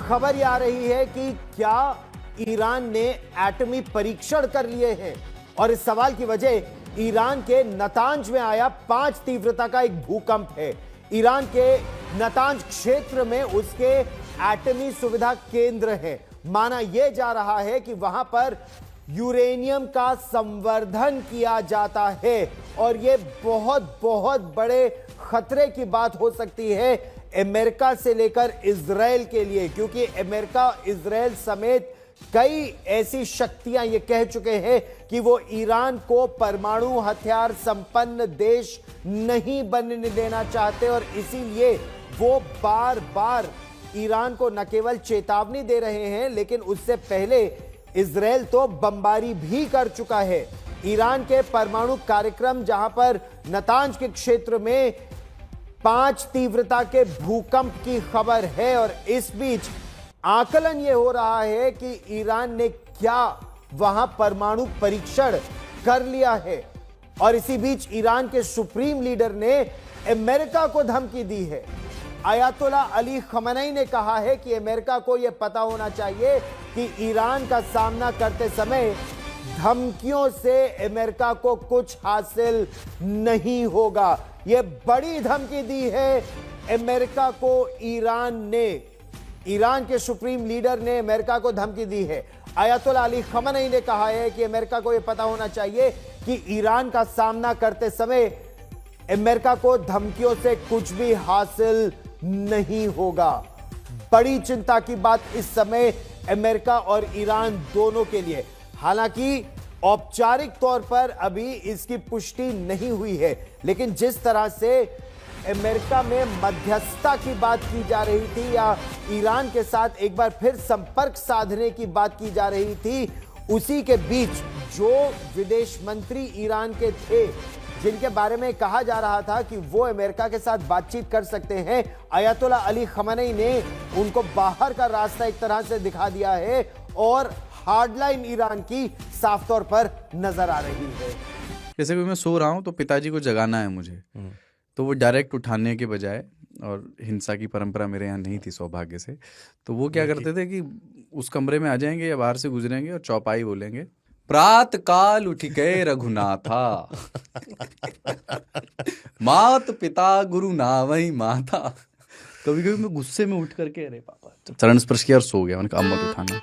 खबर ये आ रही है कि क्या ईरान ने एटमी परीक्षण कर लिए हैं, और इस सवाल की वजह ईरान के नतांज में आया 5 तीव्रता का एक भूकंप है। ईरान के नतांज क्षेत्र में उसके एटमी सुविधा केंद्र है। माना यह जा रहा है कि वहां पर यूरेनियम का संवर्धन किया जाता है, और यह बहुत बहुत बड़े खतरे की बात हो सकती है अमेरिका से लेकर इजराइल के लिए, क्योंकि अमेरिका इजराइल समेत कई ऐसी शक्तियां ये कह चुके हैं कि वो ईरान को परमाणु हथियार संपन्न देश नहीं बनने देना चाहते, और इसीलिए वो बार बार ईरान को न केवल चेतावनी दे रहे हैं, लेकिन उससे पहले इजराइल तो बमबारी भी कर चुका है। ईरान के परमाणु कार्यक्रम, जहां पर नतांज के क्षेत्र में 5 तीव्रता के भूकंप की खबर है, और इस बीच आकलन यह हो रहा है कि ईरान ने क्या वहां परमाणु परीक्षण कर लिया है। और इसी बीच ईरान के सुप्रीम लीडर ने अमेरिका को धमकी दी है। अयातोल्ला अली खमेनी ने कहा है कि अमेरिका को यह पता होना चाहिए कि ईरान का सामना करते समय धमकियों से अमेरिका को कुछ हासिल नहीं होगा। यह बड़ी धमकी दी है अमेरिका को ईरान ने। ईरान के सुप्रीम लीडर ने अमेरिका को धमकी दी है। अयातोल्ला अली खमेनी ने कहा है कि अमेरिका को यह पता होना चाहिए कि ईरान का सामना करते समय अमेरिका को धमकियों से कुछ भी हासिल नहीं होगा। बड़ी चिंता की बात इस समय अमेरिका और ईरान दोनों के लिए। हालांकि औपचारिक तौर पर अभी इसकी पुष्टि नहीं हुई है, लेकिन जिस तरह से अमेरिका में मध्यस्थता की बात की जा रही थी, या ईरान के साथ एक बार फिर संपर्क साधने की बात की जा रही थी, उसी के बीच जो विदेश मंत्री ईरान के थे, जिनके बारे में कहा जा रहा था कि वो अमेरिका के साथ बातचीत कर सकते हैं, अयातोल्ला अली खमेनी ने उनको बाहर का रास्ता एक तरह से दिखा दिया है, और हार्डलाइन ईरान की साफ तौर पर नजर आ रही है। जैसे कि मैं सो रहा हूं तो पिताजी को जगाना है मुझे, तो वो डायरेक्ट उठाने के बजाय, और हिंसा की परंपरा मेरे यहाँ नहीं थी सौभाग्य से, तो वो क्या करते थे कि उस कमरे में आ जाएंगे या बाहर से गुजरेंगे और चौपाई बोलेंगे, प्रात काल उठ गए रघुनाथा, मात पिता गुरु नावई माता। कभी कभी मैं गुस्से में उठ करके अरे पापा चरण स्पर्श किया और सो गया। मैंने कहा अम्मा को उठाना।